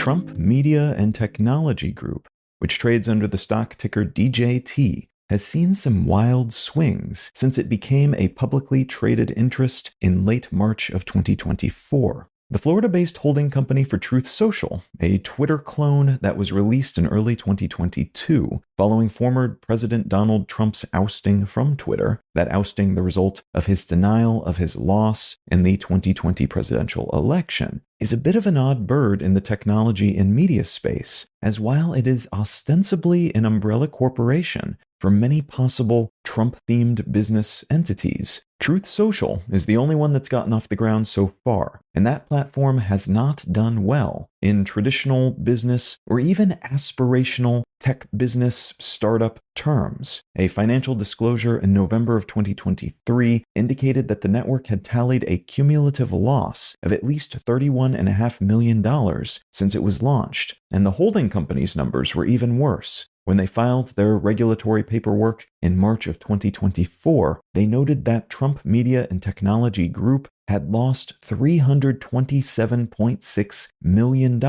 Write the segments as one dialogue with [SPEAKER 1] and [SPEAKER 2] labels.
[SPEAKER 1] Trump Media and Technology Group, which trades under the stock ticker DJT, has seen some wild swings since it became a publicly traded interest in late March of 2024. The Florida-based holding company for Truth Social, a Twitter clone that was released in early 2022 following former President Donald Trump's ousting from Twitter, that ousting the result of his denial of his loss in the 2020 presidential election, is a bit of an odd bird in the technology and media space, as while it is ostensibly an umbrella corporation for many possible Trump-themed business entities, Truth Social is the only one that's gotten off the ground so far, and that platform has not done well in traditional business or even aspirational tech business startup terms. A financial disclosure in November of 2023 indicated that the network had tallied a cumulative loss of at least $31.5 million since it was launched, and the holding company's numbers were even worse. When they filed their regulatory paperwork in March of 2024, they noted that Trump Media and Technology Group had lost $327.6 million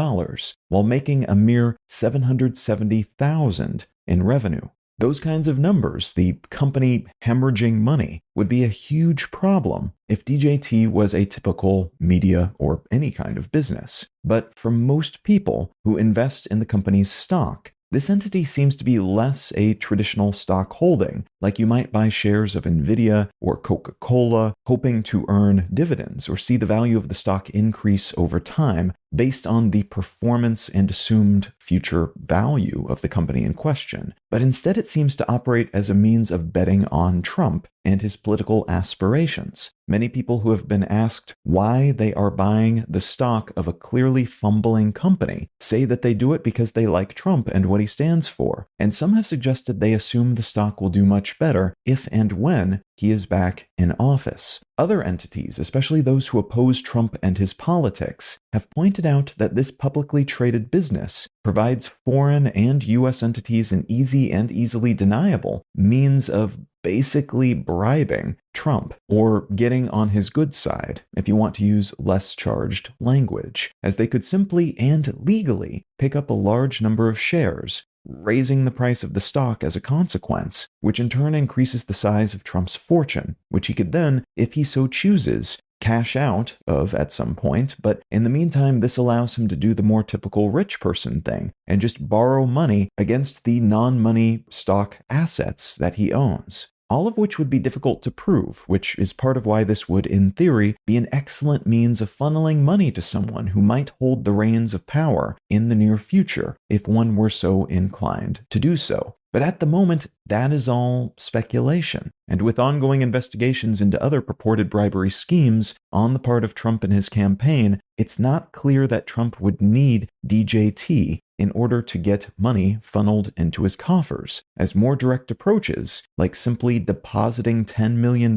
[SPEAKER 1] while making a mere $770,000 in revenue. Those kinds of numbers, the company hemorrhaging money, would be a huge problem if DJT was a typical media or any kind of business. But for most people who invest in the company's stock, this entity seems to be less a traditional stock holding, like you might buy shares of NVIDIA or Coca-Cola, hoping to earn dividends or see the value of the stock increase over time based on the performance and assumed future value of the company in question. But instead it seems to operate as a means of betting on Trump and his political aspirations. Many people who have been asked why they are buying the stock of a clearly fumbling company say that they do it because they like Trump and what he stands for, and some have suggested they assume the stock will do much better if and when he is back in office. Other entities, especially those who oppose Trump and his politics, have pointed out that this publicly traded business provides foreign and U.S. entities an easy and easily deniable means of basically bribing Trump, or getting on his good side, if you want to use less charged language, as they could simply and legally pick up a large number of shares, raising the price of the stock as a consequence, which in turn increases the size of Trump's fortune, which he could then, if he so chooses, cash out of at some point, but in the meantime, this allows him to do the more typical rich person thing and just borrow money against the non-money stock assets that he owns. All of which would be difficult to prove, which is part of why this would, in theory, be an excellent means of funneling money to someone who might hold the reins of power in the near future, if one were so inclined to do so. But at the moment, that is all speculation. And with ongoing investigations into other purported bribery schemes on the part of Trump and his campaign, it's not clear that Trump would need DJT in order to get money funneled into his coffers, as more direct approaches, like simply depositing $10 million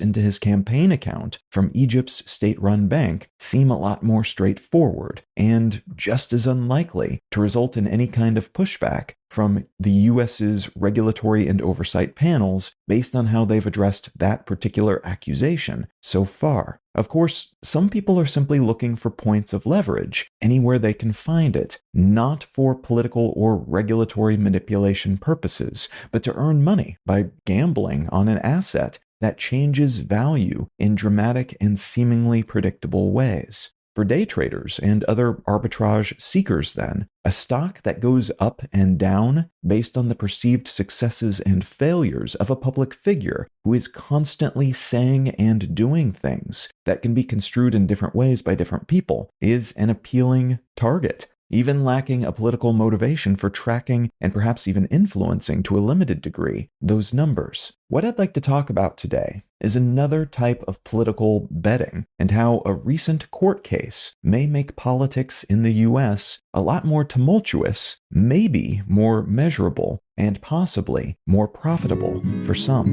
[SPEAKER 1] into his campaign account from Egypt's state-run bank, seem a lot more straightforward, and just as unlikely to result in any kind of pushback from the US's regulatory and oversight panels based on how they've addressed that particular accusation so far. Of course, some people are simply looking for points of leverage anywhere they can find it, not for political or regulatory manipulation purposes, but to earn money by gambling on an asset that changes value in dramatic and seemingly predictable ways. For day traders and other arbitrage seekers, then, a stock that goes up and down based on the perceived successes and failures of a public figure who is constantly saying and doing things that can be construed in different ways by different people is an appealing target, even lacking a political motivation for tracking and perhaps even influencing to a limited degree those numbers. What I'd like to talk about today is another type of political betting and how a recent court case may make politics in the US a lot more tumultuous, maybe more measurable, and possibly more profitable for some.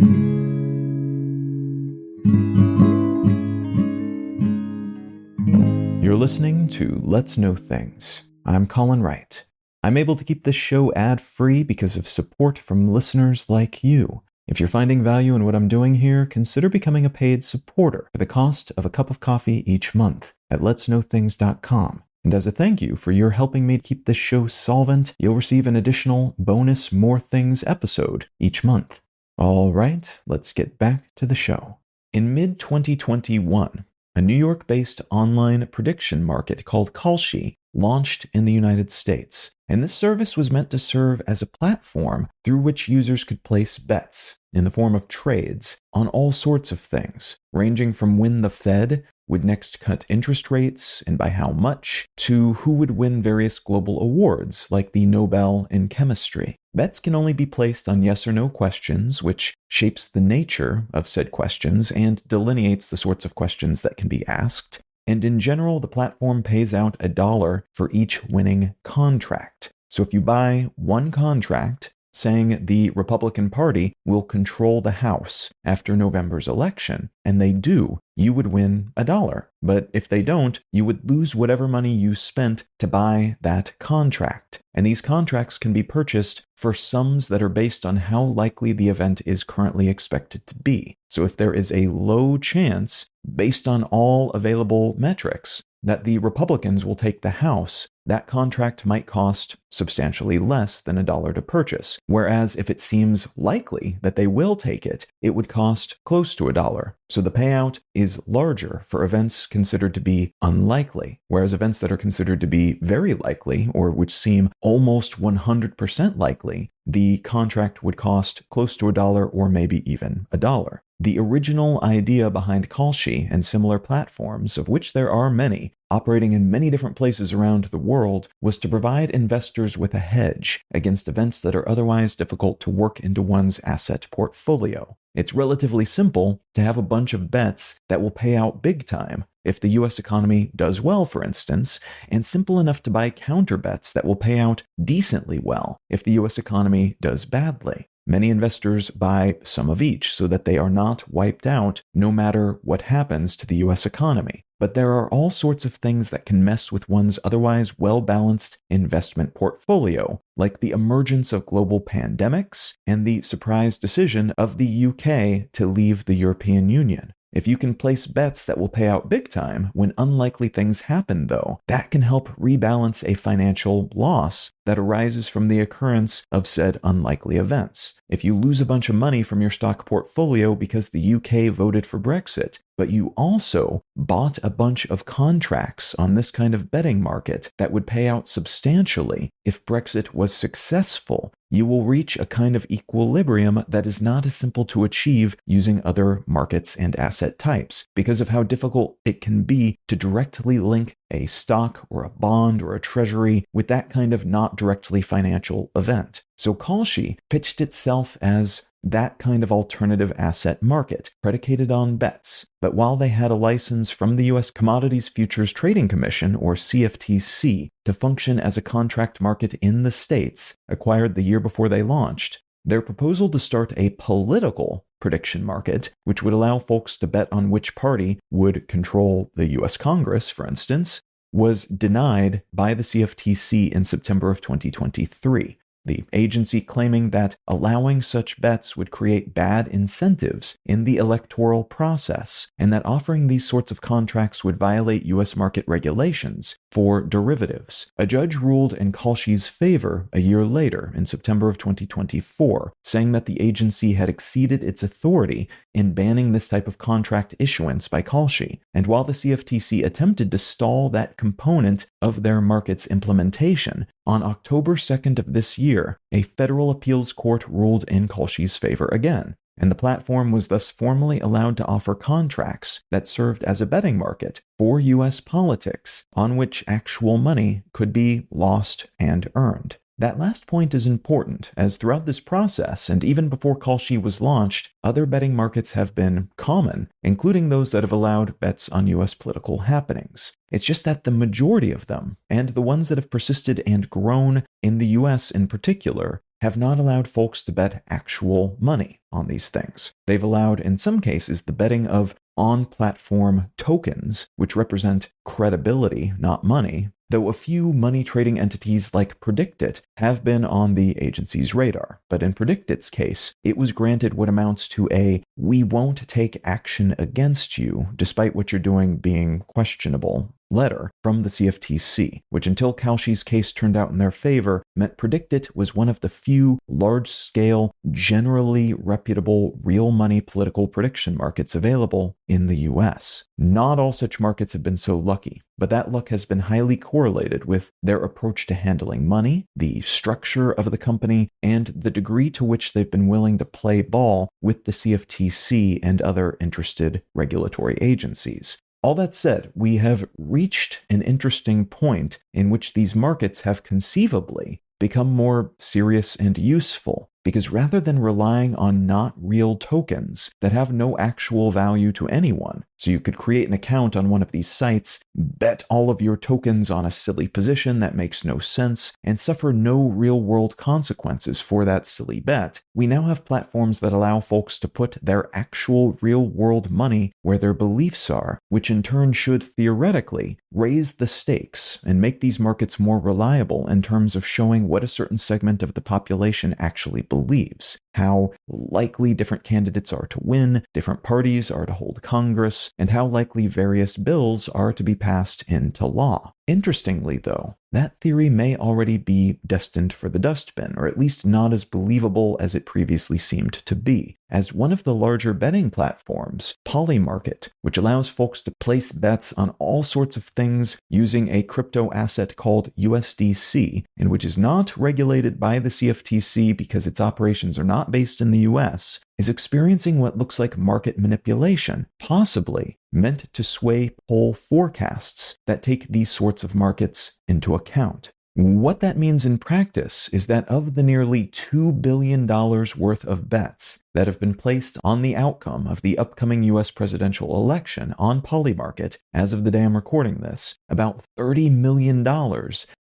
[SPEAKER 1] You're listening to Let's Know Things. I'm Colin Wright. I'm able to keep this show ad-free because of support from listeners like you. If you're finding value in what I'm doing here, consider becoming a paid supporter for the cost of a cup of coffee each month at letsknowthings.com. And as a thank you for your helping me keep this show solvent, you'll receive an additional bonus More Things episode each month. All right, let's get back to the show. In mid-2021, a New York-based online prediction market called Kalshi launched in the United States, and this service was meant to serve as a platform through which users could place bets in the form of trades on all sorts of things, ranging from when the Fed would next cut interest rates and by how much, to who would win various global awards like the Nobel in chemistry. Bets can only be placed on yes or no questions, which shapes the nature of said questions and delineates the sorts of questions that can be asked. And in general, the platform pays out $1 for each winning contract. So if you buy one contract saying the Republican Party will control the House after November's election, and they do, you would win $1. But if they don't, you would lose whatever money you spent to buy that contract. And these contracts can be purchased for sums that are based on how likely the event is currently expected to be. So if there is a low chance, based on all available metrics, that the Republicans will take the House, that contract might cost substantially less than $1 to purchase. Whereas if it seems likely that they will take it, it would cost close to $1. So the payout is larger for events considered to be unlikely, whereas events that are considered to be very likely, or which seem almost 100% likely, the contract would cost close to $1 or maybe even $1. The original idea behind Kalshi and similar platforms, of which there are many, operating in many different places around the world, was to provide investors with a hedge against events that are otherwise difficult to work into one's asset portfolio. It's relatively simple to have a bunch of bets that will pay out big time if the US economy does well, for instance, and simple enough to buy counter bets that will pay out decently well if the US economy does badly. Many investors buy some of each so that they are not wiped out no matter what happens to the US economy. But there are all sorts of things that can mess with one's otherwise well-balanced investment portfolio, like the emergence of global pandemics and the surprise decision of the UK to leave the European Union. If you can place bets that will pay out big time when unlikely things happen, though, that can help rebalance a financial loss that arises from the occurrence of said unlikely events. If you lose a bunch of money from your stock portfolio because the UK voted for Brexit, but you also bought a bunch of contracts on this kind of betting market that would pay out substantially if Brexit was successful, you will reach a kind of equilibrium that is not as simple to achieve using other markets and asset types because of how difficult it can be to directly link a stock or a bond or a treasury with that kind of not directly financial event. So Kalshi pitched itself as that kind of alternative asset market, predicated on bets. But while they had a license from the U.S. Commodities Futures Trading Commission, or CFTC, to function as a contract market in the States, acquired the year before they launched, their proposal to start a political prediction market, which would allow folks to bet on which party would control the U.S. Congress, for instance, was denied by the CFTC in September of 2023. The agency claiming that allowing such bets would create bad incentives in the electoral process, and that offering these sorts of contracts would violate U.S. market regulations for derivatives. A judge ruled in Kalshi's favor a year later, in September of 2024, saying that the agency had exceeded its authority in banning this type of contract issuance by Kalshi. And while the CFTC attempted to stall that component of their market's implementation, on October 2nd of this year, a federal appeals court ruled in Kalshi's favor again, and the platform was thus formally allowed to offer contracts that served as a betting market for U.S. politics, on which actual money could be lost and earned. That last point is important, as throughout this process, and even before Kalshi was launched, other betting markets have been common, including those that have allowed bets on U.S. political happenings. It's just that the majority of them, and the ones that have persisted and grown in the U.S. in particular, have not allowed folks to bet actual money on these things. They've allowed, in some cases, the betting of on-platform tokens, which represent credibility, not money, though a few money trading entities like PredictIt have been on the agency's radar. But in PredictIt's case, it was granted what amounts to a "we won't take action against you, despite what you're doing being questionable" letter from the CFTC, which until Kalshi's case turned out in their favor, meant PredictIt was one of the few large-scale, generally reputable real money political prediction markets available in the US. Not all such markets have been so lucky, but that luck has been highly correlated with their approach to handling money, the structure of the company, and the degree to which they've been willing to play ball with the CFTC and other interested regulatory agencies. All that said, we have reached an interesting point in which these markets have conceivably become more serious and useful, because rather than relying on not real tokens that have no actual value to anyone, so you could create an account on one of these sites, bet all of your tokens on a silly position that makes no sense, and suffer no real-world consequences for that silly bet, we now have platforms that allow folks to put their actual real-world money where their beliefs are, which in turn should theoretically raise the stakes and make these markets more reliable in terms of showing what a certain segment of the population actually believes, how likely different candidates are to win, different parties are to hold Congress, and how likely various bills are to be passed into law. Interestingly, though, that theory may already be destined for the dustbin, or at least not as believable as it previously seemed to be, as one of the larger betting platforms, Polymarket, which allows folks to place bets on all sorts of things using a crypto asset called USDC, and which is not regulated by the CFTC because its operations are not based in the US, is experiencing what looks like market manipulation, possibly meant to sway poll forecasts that take these sorts of markets into account. What that means in practice is that of the nearly $2 billion worth of bets that have been placed on the outcome of the upcoming US presidential election on Polymarket as of the day I'm recording this, about $30 million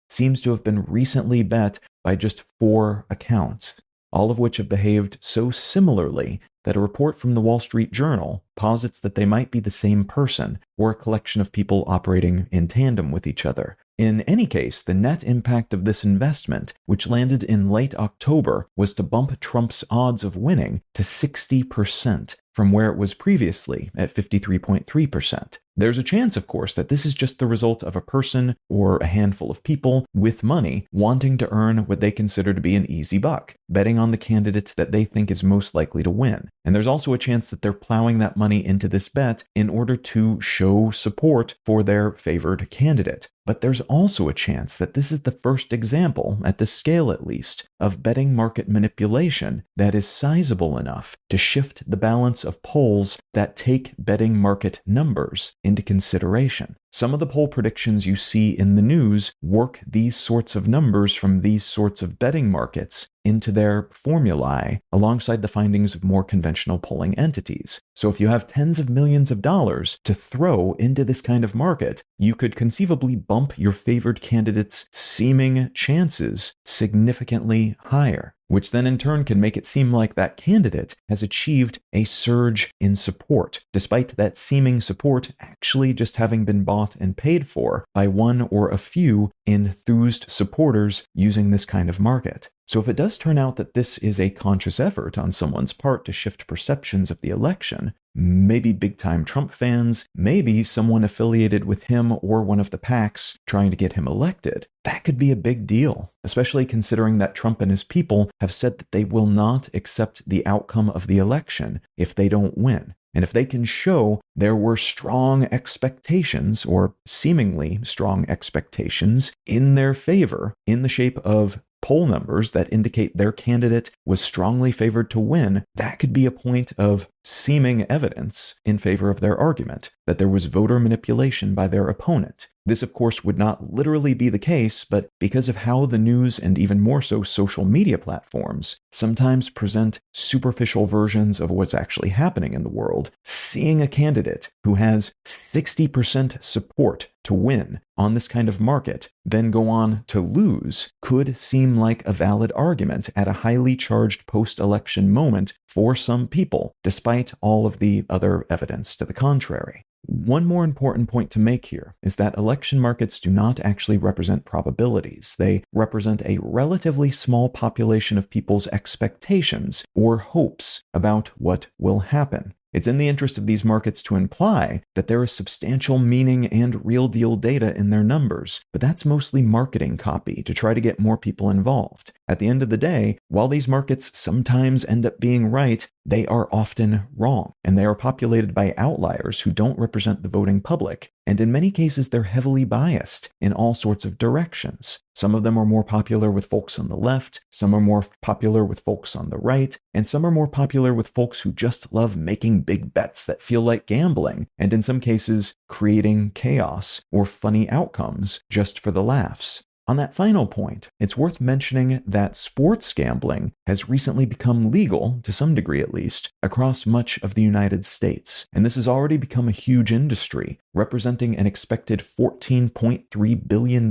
[SPEAKER 1] seems to have been recently bet by just 4 accounts, all of which have behaved so similarly that a report from the Wall Street Journal posits that they might be the same person or a collection of people operating in tandem with each other. In any case, the net impact of this investment, which landed in late October, was to bump Trump's odds of winning to 60% from where it was previously at 53.3%. There's a chance, of course, that this is just the result of a person or a handful of people with money wanting to earn what they consider to be an easy buck, betting on the candidate that they think is most likely to win. And there's also a chance that they're plowing that money into this bet in order to show support for their favored candidate. But there's also a chance that this is the first example, at this scale at least, of betting market manipulation that is sizable enough to shift the balance of polls that take betting market numbers into consideration. Some of the poll predictions you see in the news work these sorts of numbers from these sorts of betting markets into their formulae alongside the findings of more conventional polling entities. So if you have tens of millions of dollars to throw into this kind of market, you could conceivably bump your favored candidate's seeming chances significantly higher, which then in turn can make it seem like that candidate has achieved a surge in support, despite that seeming support actually just having been bought and paid for by one or a few enthused supporters using this kind of market. So if it does turn out that this is a conscious effort on someone's part to shift perceptions of the election, maybe big-time Trump fans, maybe someone affiliated with him or one of the PACs trying to get him elected, that could be a big deal, especially considering that Trump and his people have said that they will not accept the outcome of the election if they don't win. And if they can show there were strong expectations, or seemingly strong expectations, in their favor in the shape of poll numbers that indicate their candidate was strongly favored to win, that could be a point of seeming evidence in favor of their argument that there was voter manipulation by their opponent. This, of course, would not literally be the case, but because of how the news and even more so social media platforms sometimes present superficial versions of what's actually happening in the world, seeing a candidate who has 60% support to win on this kind of market, then go on to lose, could seem like a valid argument at a highly charged post-election moment for some people, despite all of the other evidence to the contrary. One more important point to make here is that election markets do not actually represent probabilities. They represent a relatively small population of people's expectations or hopes about what will happen. It's in the interest of these markets to imply that there is substantial meaning and real-deal data in their numbers, but that's mostly marketing copy to try to get more people involved. At the end of the day, while these markets sometimes end up being right, they are often wrong, and they are populated by outliers who don't represent the voting public, and in many cases they're heavily biased in all sorts of directions. Some of them are more popular with folks on the left, some are more popular with folks on the right, and some are more popular with folks who just love making big bets that feel like gambling, and in some cases, creating chaos or funny outcomes just for the laughs. On that final point, it's worth mentioning that sports gambling has recently become legal, to some degree at least, across much of the United States. And this has already become a huge industry, representing an expected $14.3 billion in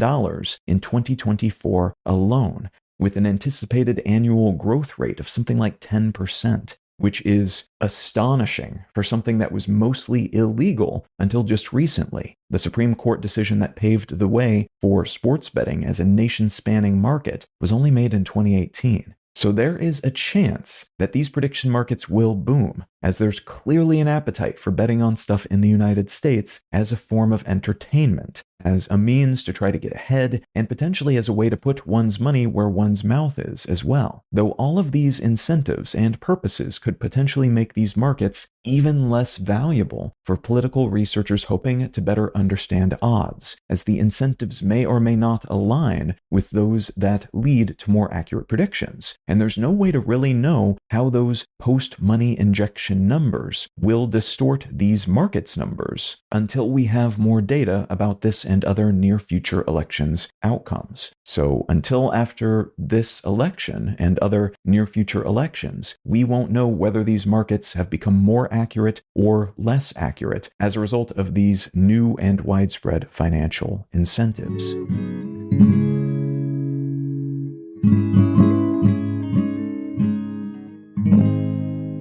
[SPEAKER 1] 2024 alone, with an anticipated annual growth rate of something like 10%. Which is astonishing for something that was mostly illegal until just recently. The Supreme Court decision that paved the way for sports betting as a nation-spanning market was only made in 2018. So there is a chance that these prediction markets will boom, as there's clearly an appetite for betting on stuff in the United States as a form of entertainment, as a means to try to get ahead, and potentially as a way to put one's money where one's mouth is as well. Though all of these incentives and purposes could potentially make these markets even less valuable for political researchers hoping to better understand odds, as the incentives may or may not align with those that lead to more accurate predictions. And there's no way to really know how those post-money injection numbers will distort these markets numbers until we have more data about this and other near-future elections outcomes. So until after this election and other near-future elections, we won't know whether these markets have become more accurate or less accurate as a result of these new and widespread financial incentives.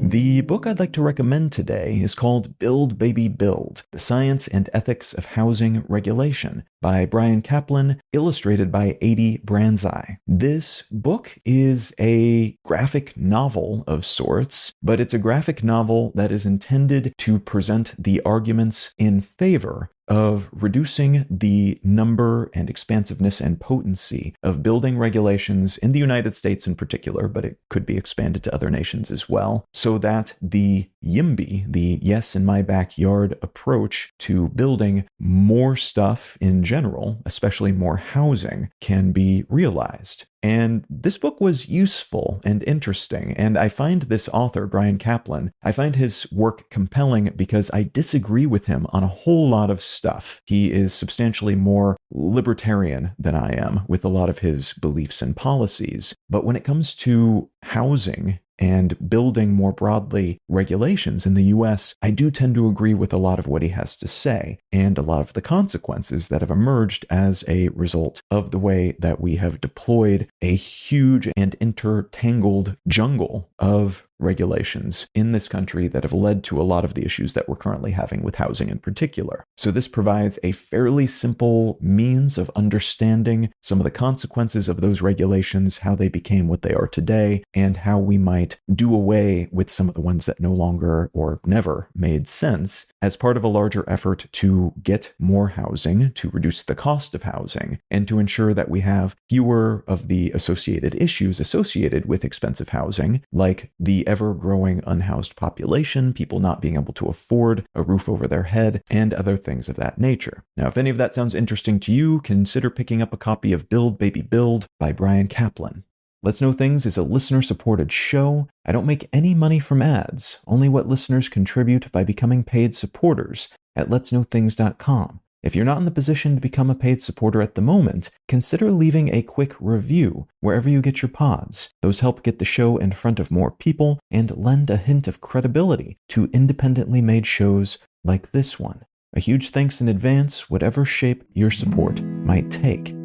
[SPEAKER 1] The book I'd like to recommend today is called Build Baby Build: The Science and Ethics of Housing Regulation by Brian Kaplan, illustrated by Adi Branzai. This book is a graphic novel of sorts, but it's a graphic novel that is intended to present the arguments in favor of reducing the number and expansiveness and potency of building regulations in the United States in particular, but it could be expanded to other nations as well, so that the YIMBY, the yes in my backyard approach to building more stuff in general, especially more housing, can be realized. And this book was useful and interesting, and I find this author, Brian Kaplan, I find his work compelling because I disagree with him on a whole lot of stuff. He is substantially more libertarian than I am with a lot of his beliefs and policies, but when it comes to housing and building more broadly regulations in the US, I do tend to agree with a lot of what he has to say and a lot of the consequences that have emerged as a result of the way that we have deployed a huge and intertangled jungle of regulations in this country that have led to a lot of the issues that we're currently having with housing in particular. So this provides a fairly simple means of understanding some of the consequences of those regulations, how they became what they are today, and how we might do away with some of the ones that no longer or never made sense as part of a larger effort to get more housing, to reduce the cost of housing, and to ensure that we have fewer of the associated issues associated with expensive housing, like the ever-growing unhoused population, people not being able to afford a roof over their head, and other things of that nature. Now, if any of that sounds interesting to you, consider picking up a copy of Build Baby Build by Brian Kaplan. Let's Know Things is a listener-supported show. I don't make any money from ads, only what listeners contribute by becoming paid supporters at letsknowthings.com. If you're not in the position to become a paid supporter at the moment, consider leaving a quick review wherever you get your pods. Those help get the show in front of more people and lend a hint of credibility to independently made shows like this one. A huge thanks in advance, whatever shape your support might take.